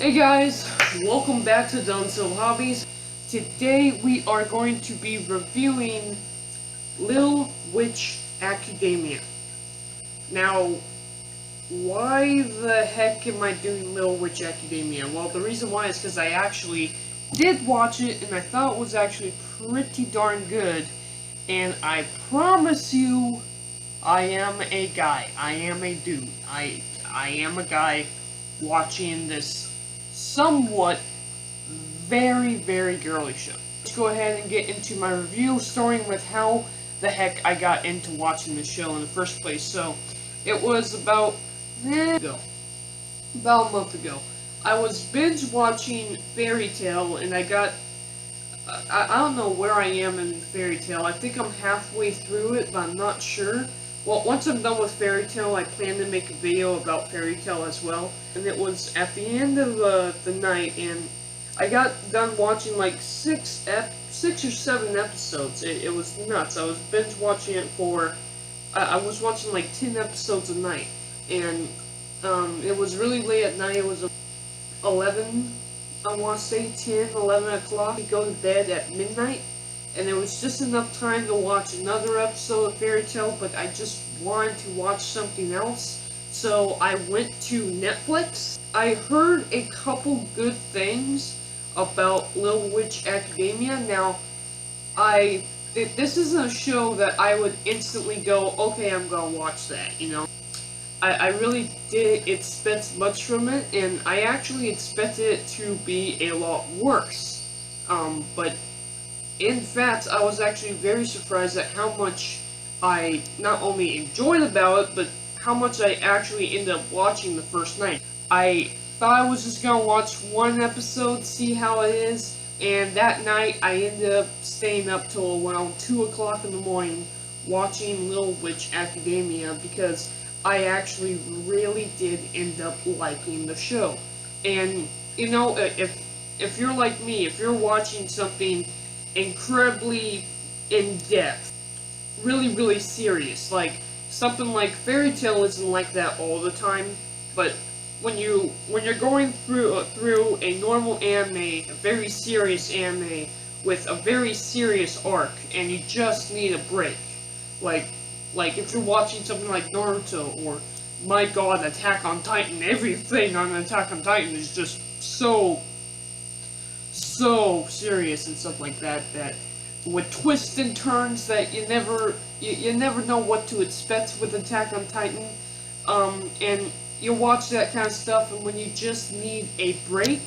Hey guys, welcome back to Dunso Hobbies. Today we are going to be reviewing Little Witch Academia. Now, why the heck am I doing Little Witch Academia? Well, the reason why is because I actually did watch it and I thought it was actually pretty darn good. And I promise you, I am a guy. I am a dude. I am a guy watching this somewhat very girly show. Let's go ahead and get into my review, starting with how the heck I got into watching this show in the first place. So, it was about a month ago. I was binge watching Fairy Tail, and I don't know where I am in Fairy Tail. I think I'm halfway through it, but I'm not sure. Well, once I'm done with Fairy Tail, I plan to make a video about Fairy Tail as well. And it was at the end of the night, and I got done watching like 6 or 7 episodes. It was nuts. I was binge watching it for, I was watching like 10 episodes a night. And it was really late at night. It was 11, I want to say 10, 11 o'clock. I go to bed at midnight. And there was just enough time to watch another episode of Fairy Tail, but I just wanted to watch something else. So I went to Netflix. I heard a couple good things about Little Witch Academia. Now, this isn't a show that I would instantly go, okay, I'm gonna watch that, you know. I really did expect much from it, and I actually expected it to be a lot worse. But in fact, I was actually very surprised at how much I not only enjoyed about it, but how much I actually ended up watching the first night. I thought I was just gonna watch one episode, see how it is, and that night I ended up staying up till around 2 o'clock in the morning watching Little Witch Academia because I actually really did end up liking the show. And, you know, if you're like me, if you're watching something incredibly in-depth, really serious, like something like Fairy Tail isn't like that all the time, but when you're going through a normal anime, a very serious anime with a very serious arc, and you just need a break, like if you're watching something like Naruto or, my god, Attack on Titan, everything on Attack on Titan is just so serious and stuff like that, with twists and turns that you never know what to expect with Attack on Titan, and you watch that kind of stuff, and when you just need a break,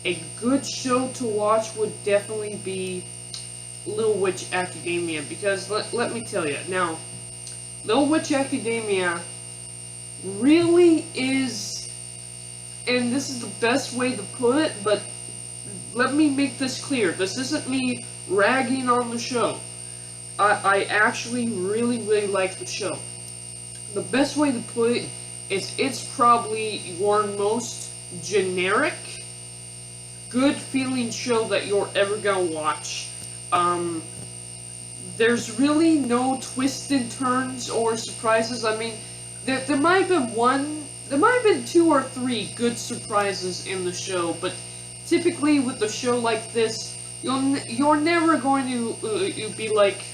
a good show to watch would definitely be Little Witch Academia, because let me tell you, now, Little Witch Academia really is, and this is the best way to put it, but let me make this clear. This isn't me ragging on the show. I actually really like the show. The best way to put it is it's probably your most generic, good feeling show that you're ever gonna watch. There's really no twists and turns or surprises. I mean, there might have been 2 or 3 good surprises in the show, but typically with a show like this, you're never going to be like,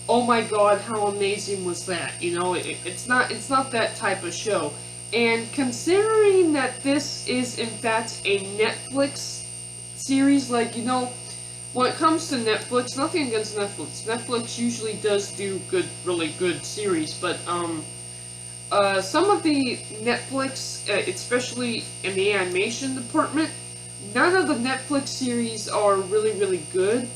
oh my god, how amazing was that? You know, it's not that type of show. And considering that this is in fact a Netflix series, like, you know, when it comes to Netflix, nothing against Netflix. Netflix usually does do really good series, but some of the Netflix, especially in the animation department, none of the Netflix series are really good.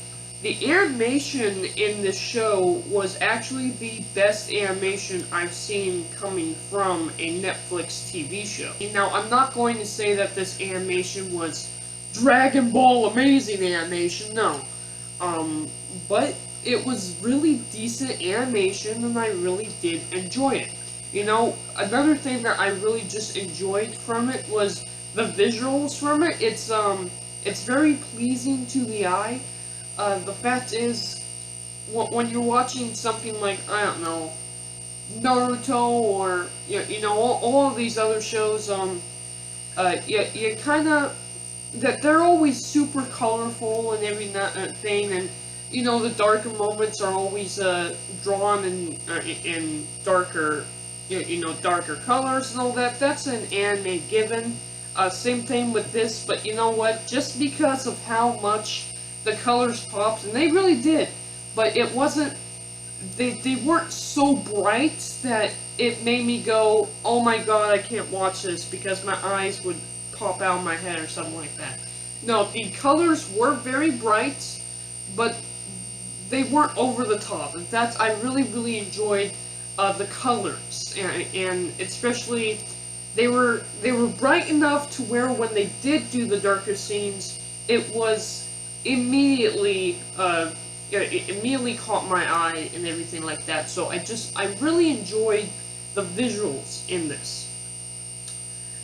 The animation in this show was actually the best animation I've seen coming from a Netflix TV show. Now, I'm not going to say that this animation was Dragon Ball amazing animation, no. But it was really decent animation, and I really did enjoy it. You know, another thing that I really just enjoyed from it was the visuals from it. It's very pleasing to the eye. The fact is, when you're watching something like, I don't know, Naruto or, you know, all of these other shows, you kind of, that they're always super colorful and everything, and you know the darker moments are always drawn in darker, darker colors and all that. That's an anime given. Same thing with this, but you know what? Just because of how much the colors popped, and they really did, but it wasn't. They weren't so bright that it made me go, oh my god, I can't watch this, because my eyes would pop out of my head or something like that. No, the colors were very bright, but they weren't over the top. And I really enjoyed the colors, and especially they were bright enough to where when they did do the darker scenes, it was immediately it immediately caught my eye and everything like that. So I really enjoyed the visuals in this.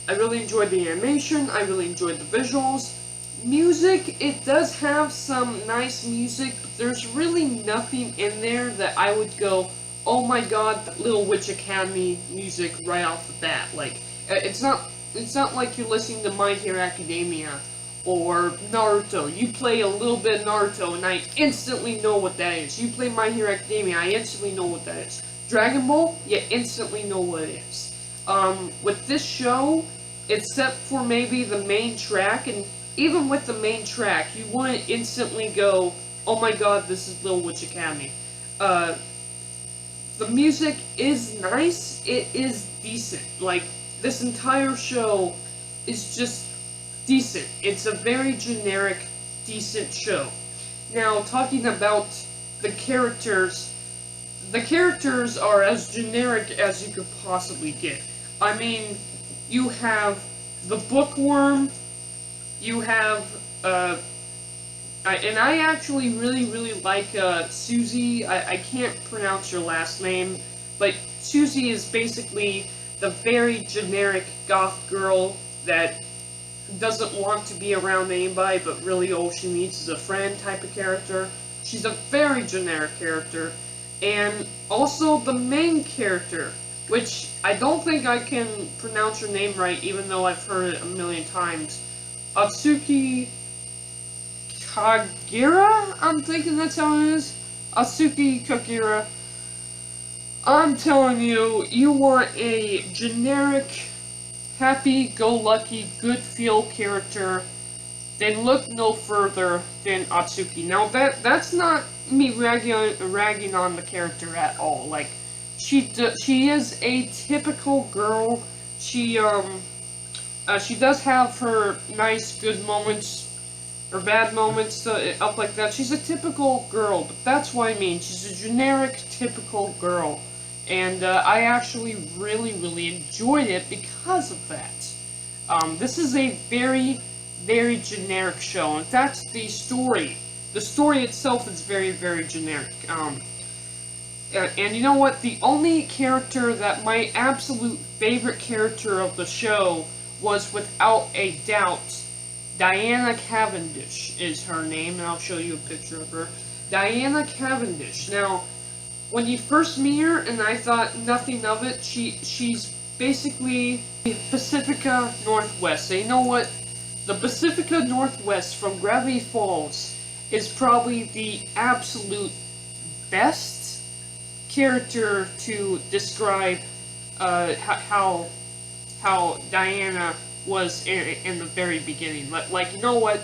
I really enjoyed the animation, I really enjoyed the visuals. Music, it does have some nice music, but there's really nothing in there that I would go, oh my god, the Little Witch Academy music right off the bat. Like, it's not like you're listening to My Hero Academia or Naruto. You play a little bit of Naruto and I instantly know what that is. You play My Hero Academia, I instantly know what that is. Dragon Ball, you instantly know what it is. With this show, except for maybe the main track, and even with the main track, you wouldn't instantly go, oh my god, this is Little Witch Academy. The music is nice, it is decent. Like, this entire show is just decent. It's a very generic, decent show. Now, talking about the characters are as generic as you could possibly get. I mean, you have the bookworm, you have, and I actually really like Susie. I can't pronounce your last name, but Susie is basically the very generic goth girl that doesn't want to be around anybody, but really all she needs is a friend type of character. She's a very generic character. And also the main character, which I don't think I can pronounce her name right, even though I've heard it a million times. Atsuki Kagira? I'm thinking that's how it is. Atsuki Kagira. I'm telling you, you want a generic, happy-go-lucky, good-feel character, then look no further than Atsuki. Now, that's not me ragging on the character at all. Like, she is a typical girl. She does have her nice, good moments, or bad moments, up like that. She's a typical girl, but that's what I mean. She's a generic, typical girl. And I actually really enjoyed it because of that. This is a very generic show. In fact, the story itself is very generic. And you know what? The only character that my absolute favorite character of the show was, without a doubt, Diana Cavendish is her name, and I'll show you a picture of her. Diana Cavendish. Now, when you first meet her, and I thought nothing of it, she's basically Pacifica Northwest. So you know what? The Pacifica Northwest from Gravity Falls is probably the absolute best character to describe how Diana was in the very beginning. Like, you know what?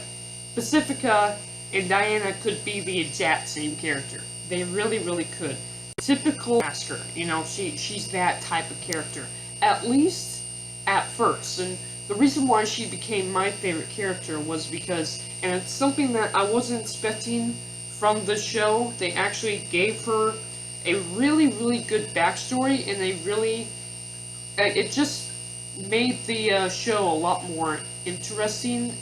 Pacifica and Diana could be the exact same character. They really could. Typical masker, you know, she's that type of character. At least at first. And the reason why she became my favorite character was because, and it's something that I wasn't expecting from the show, they actually gave her a really good backstory, and it just made the show a lot more interesting,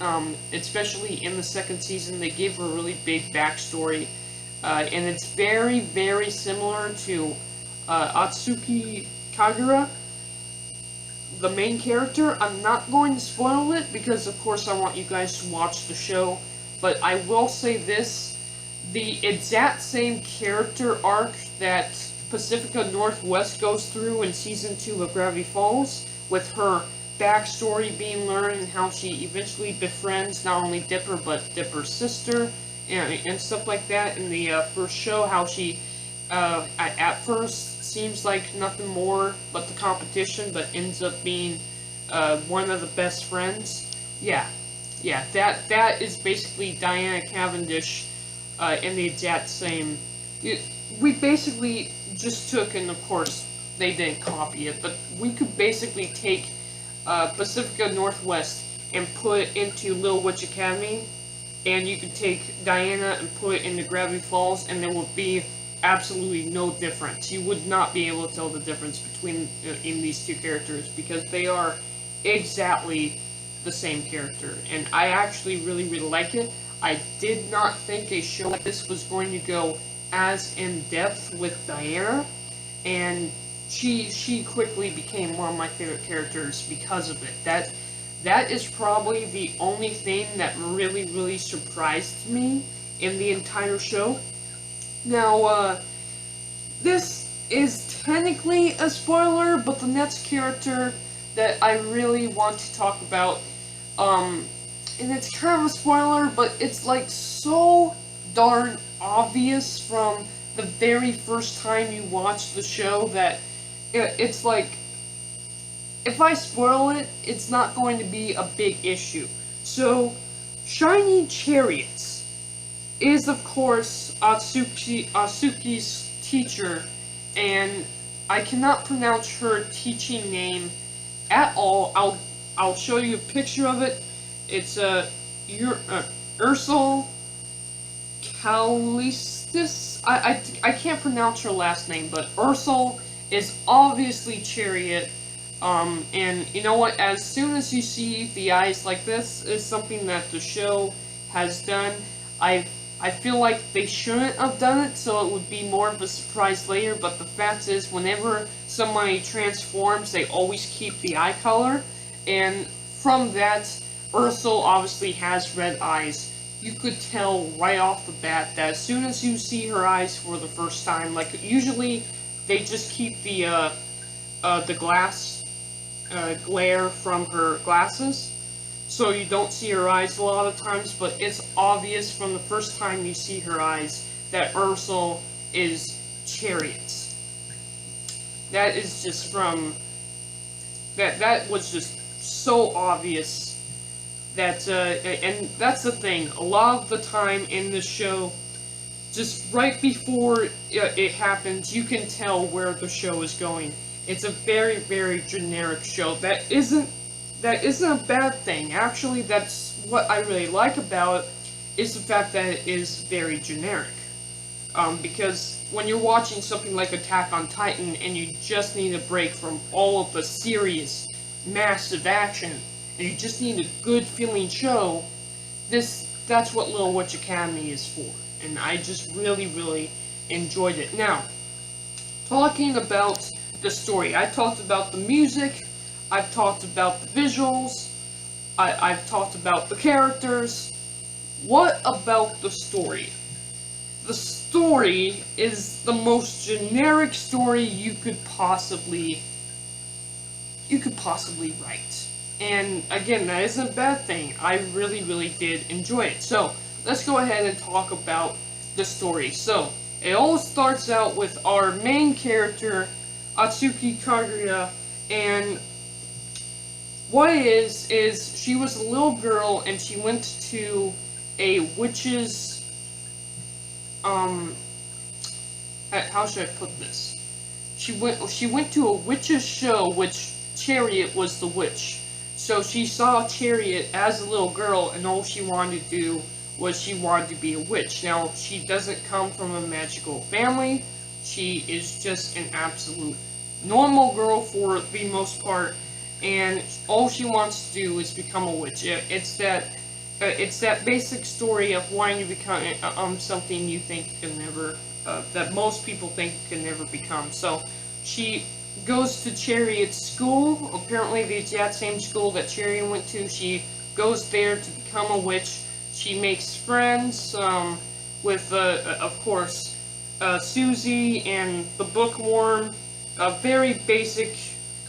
especially in the second season. They gave her a really big backstory, and it's very similar to Atsuki Kagura, the main character. I'm not going to spoil it, because of course I want you guys to watch the show, but I will say this: the exact same character arc that Pacifica Northwest goes through in Season 2 of Gravity Falls, with her backstory being learned and how she eventually befriends not only Dipper but Dipper's sister and stuff like that in the first show. How she at first seems like nothing more but the competition, but ends up being one of the best friends. Yeah, that is basically Diana Cavendish in the exact same. We basically just took, and of course they didn't copy it, but we could basically take Pacifica Northwest and put it into Little Witch Academy, and you could take Diana and put it into Gravity Falls, and there would be absolutely no difference. You would not be able to tell the difference between in these two characters, because they are exactly the same character, and I actually really like it. I did not think a show like this was going to go as in depth with Diana, and she quickly became one of my favorite characters because of it. That is probably the only thing that really surprised me in the entire show. Now, this is technically a spoiler, but the next character that I really want to talk about, and it's kind of a spoiler, but it's like so darn obvious from the very first time you watch the show that it's like, if I spoil it, it's not going to be a big issue. So, Shiny Chariots is, of course, Atsuki's teacher, and I cannot pronounce her teaching name at all. I'll show you a picture of it. It's Ursula Calistis. I can't pronounce her last name, but Ursula is obviously Chariot. And you know what? As soon as you see the eyes like this, is something that the show has done. I feel like they shouldn't have done it, so it would be more of a surprise later, but the fact is, whenever somebody transforms, they always keep the eye color, and from that, Ursula obviously has red eyes. You could tell right off the bat that as soon as you see her eyes for the first time, like, usually they just keep the glass glare from her glasses, so you don't see her eyes a lot of times, but it's obvious from the first time you see her eyes that Ursula is Chariots. That is just from... That was just so obvious that, and that's the thing, a lot of the time in the show, just right before it happens, you can tell where the show is going. It's a very generic show. That isn't a bad thing. Actually, that's what I really like about it, is the fact that it is very generic. Because when you're watching something like Attack on Titan and you just need a break from all of the serious, massive action, and you just need a good feeling show, that's what Little Witch Academy is for. And I just really enjoyed it. Now, talking about the story, I talked about the music, I've talked about the visuals, I've talked about the characters. What about the story? The story is the most generic story you could possibly write. And again, that isn't a bad thing. I really did enjoy it. So, let's go ahead and talk about the story. So, it all starts out with our main character, Atsuki Kaguya, and what it is she was a little girl and she went to a witch's, how should I put this? She went to a witch's show, which Chariot was the witch. So she saw Chariot as a little girl, and all she wanted to do was she wanted to be a witch. Now, she doesn't come from a magical family. She is just an absolute normal girl for the most part, and all she wants to do is become a witch. It's that basic story of wanting to become something you think you can never, that most people think you can never become. So she goes to Chariot's school, apparently the exact same school that Chariot went to. She goes there to become a witch. She makes friends with, of course, Susie and the Bookworm. Very basic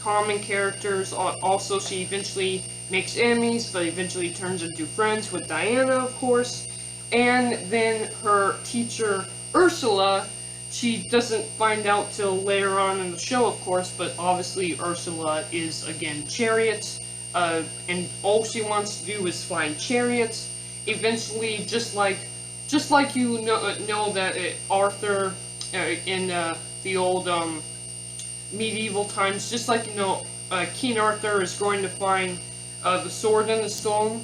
common characters. Also, she eventually makes enemies, but eventually turns into friends with Diana, of course. And then her teacher, Ursula, she doesn't find out till later on in the show, of course, but obviously Ursula is, again, chariots, and all she wants to do is find chariots. Eventually, just like you know that Arthur in the old medieval times, just like you know, King Arthur is going to find the sword in the stone,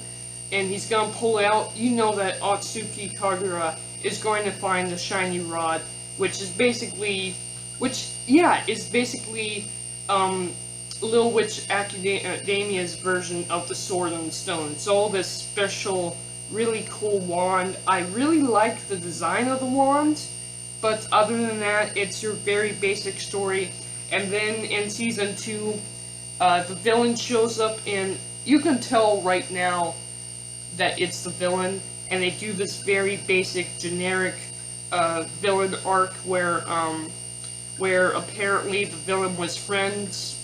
and he's gonna pull it out. You know that Atsuki Kagura is going to find the shiny rod, which is basically, Little Witch Academia's version of the Sword in the Stone. It's all this special, really cool wand. I really like the design of the wand, but other than that, it's your very basic story. And then in Season 2, the villain shows up, and you can tell right now that it's the villain, and they do this very basic, generic villain arc where apparently the villain was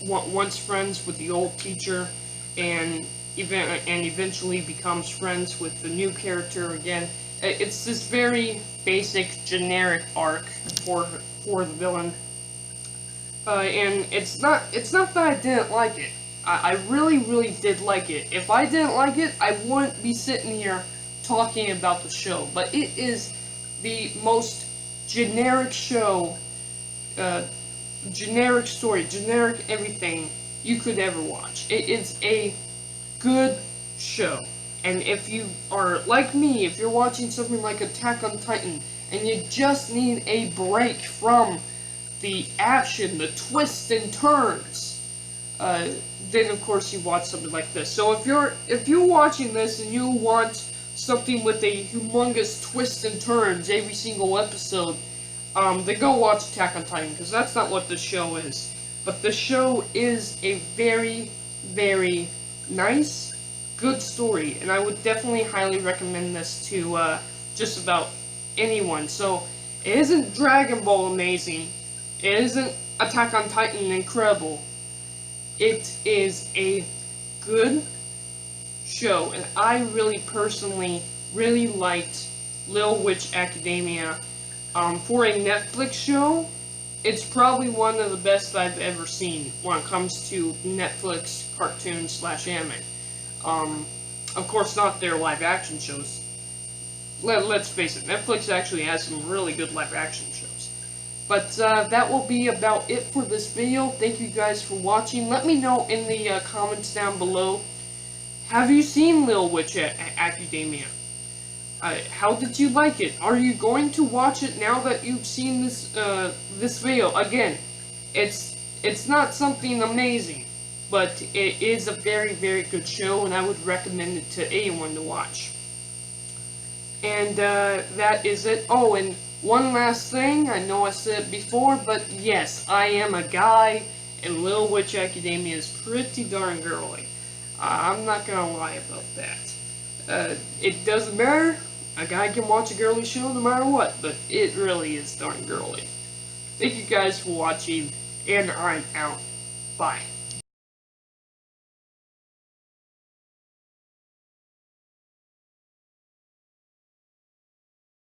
once friends with the old teacher, and eventually becomes friends with the new character again. It's this very basic, generic arc for the villain, and it's not that I didn't like it. I really did like it. If I didn't like it, I wouldn't be sitting here talking about the show. But it is the most generic show, generic story, generic everything you could ever watch. It is a good show. And if you are like me, if you're watching something like Attack on Titan, and you just need a break from the action, the twists and turns, then of course you watch something like this. So if you're watching this and you want something with a humongous twists and turns every single episode, then go watch Attack on Titan, because that's not what this show is. But the show is a very, very nice, good story, and I would definitely highly recommend this to just about anyone. So it isn't Dragon Ball amazing, it isn't Attack on Titan incredible. It is a good show, and I really personally really liked Little Witch Academia. For a Netflix show, it's probably one of the best I've ever seen when it comes to Netflix cartoons / anime. Of course, not their live action shows. Let's face it, Netflix actually has some really good live action shows. But that will be about it for this video. Thank you guys for watching. Let me know in the comments down below. Have you seen Little Witch Academia? How did you like it? Are you going to watch it now that you've seen this video? Again, it's not something amazing, but it is a very, very good show, and I would recommend it to anyone to watch. And that is it. Oh, and one last thing, I know I said it before, but yes, I am a guy, and Little Witch Academia is pretty darn girly. I'm not gonna lie about that. It doesn't matter, a guy can watch a girly show no matter what, but it really is darn girly. Thank you guys for watching, and I'm out. Bye.